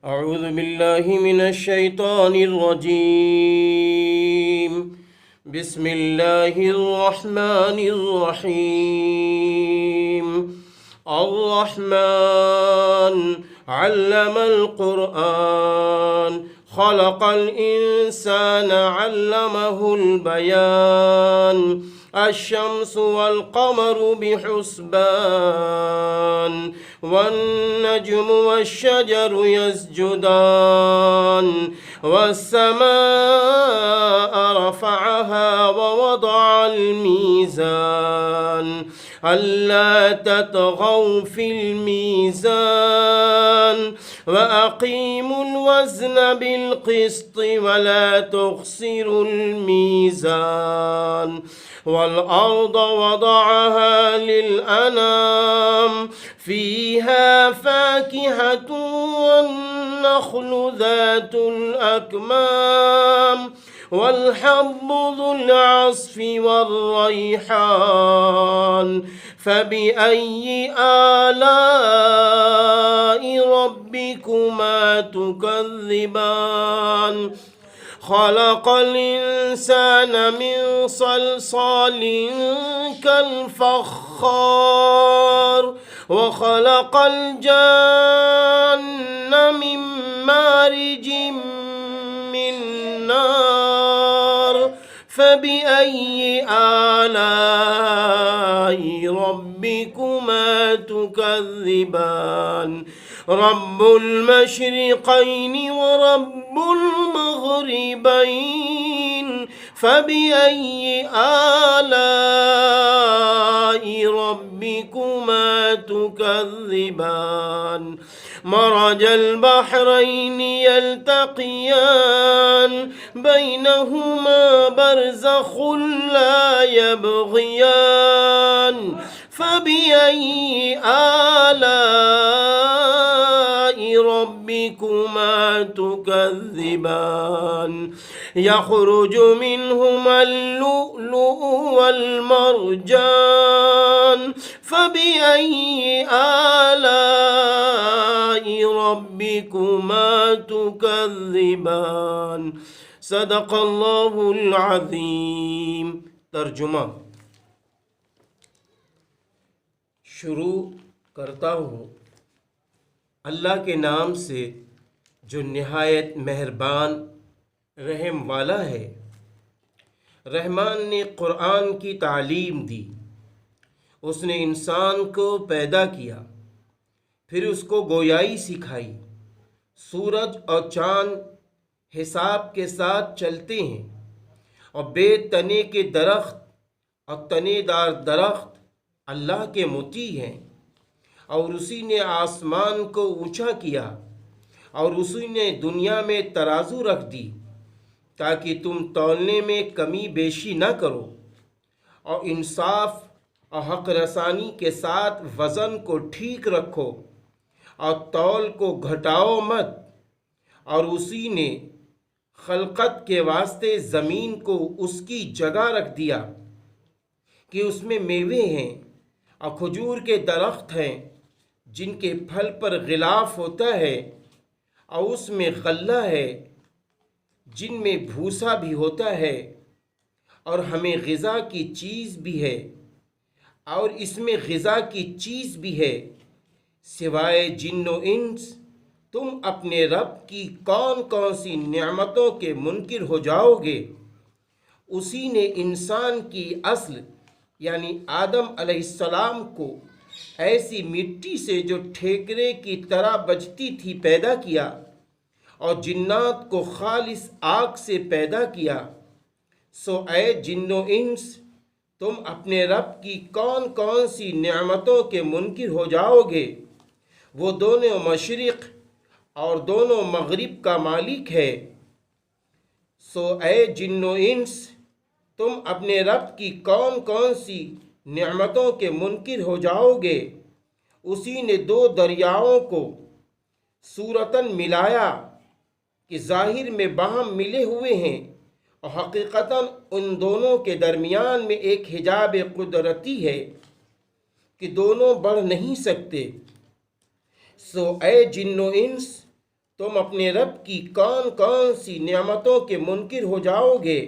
أعوذ بالله من الشيطان الرجيم. بسم الله الرحمن الرحيم. الرحمن علم القرآن خلق الإنسان علمه البيان. الشمس والقمر بحسبان والنجم والشجر يسجدان والسماء رفعها ووضع الميزان ألا تطغوا في الميزان وأقيموا الوزن بالقسط ولا تخسروا الميزان. والأرض وضعها للأنام فيها فاكهة والنخل ذات الأكمام والحب ذو العصف والريحان. فبأي آلاء ربكما تكذبان؟ خلق الإنسان من صلصال كالفخار وخلق الجان من مارج من نار. فبأي آلاء ربكما تكذبان؟ رب المشرقين ورب المغربين. فبأي آلاء ربكما تكذبان؟ مرج البحرين يلتقيان بينهما برزخ لا يبغيان. فبأي آلاء ربكما تكذبان؟ يخرج منهما اللؤلؤ والمرجان. فبأي آلاء ربكما تكذبان؟ صدق اللہ العظیم. ترجمہ. شروع کرتا ہوں اللہ کے نام سے جو نہایت مہربان رحم والا ہے. رحمان نے قرآن کی تعلیم دی. اس نے انسان کو پیدا کیا، پھر اس کو گویائی سکھائی. سورج اور چاند حساب کے ساتھ چلتے ہیں اور بے تنے کے درخت اور تنے دار درخت اللہ کے مطیع ہیں. اور اسی نے آسمان کو اونچا کیا اور اسی نے دنیا میں ترازو رکھ دی تاکہ تم تولنے میں کمی بیشی نہ کرو، اور انصاف اور حق رسانی کے ساتھ وزن کو ٹھیک رکھو اور تول کو گھٹاؤ مت. اور اسی نے خلقت کے واسطے زمین کو اس کی جگہ رکھ دیا کہ اس میں میوے ہیں اور کھجور کے درخت ہیں جن کے پھل پر غلاف ہوتا ہے، اور اس میں غلہ ہے جن میں بھوسا بھی ہوتا ہے، اور ہمیں غذا کی چیز بھی ہے، اور اس میں غذا کی چیز بھی ہے. سوائے جن و انس تم اپنے رب کی کون کون سی نعمتوں کے منکر ہو جاؤ گے؟ اسی نے انسان کی اصل یعنی آدم علیہ السلام کو ایسی مٹی سے جو ٹھیکرے کی طرح بجتی تھی پیدا کیا، اور جنات کو خالص آگ سے پیدا کیا. سو اے جن و انس تم اپنے رب کی کون کون سی نعمتوں کے منکر ہو جاؤ گے؟ وہ دونوں مشرق اور دونوں مغرب کا مالک ہے. سو اے جن و انس تم اپنے رب کی کون کون سی نعمتوں کے منکر ہو جاؤ گے؟ اسی نے دو دریاؤں کو صورتاً ملایا کہ ظاہر میں باہم ملے ہوئے ہیں، اور حقیقتاً ان دونوں کے درمیان میں ایک حجاب قدرتی ہے کہ دونوں بڑھ نہیں سکتے. سو اے جن و انس تم اپنے رب کی کون کون سی نعمتوں کے منکر ہو جاؤ گے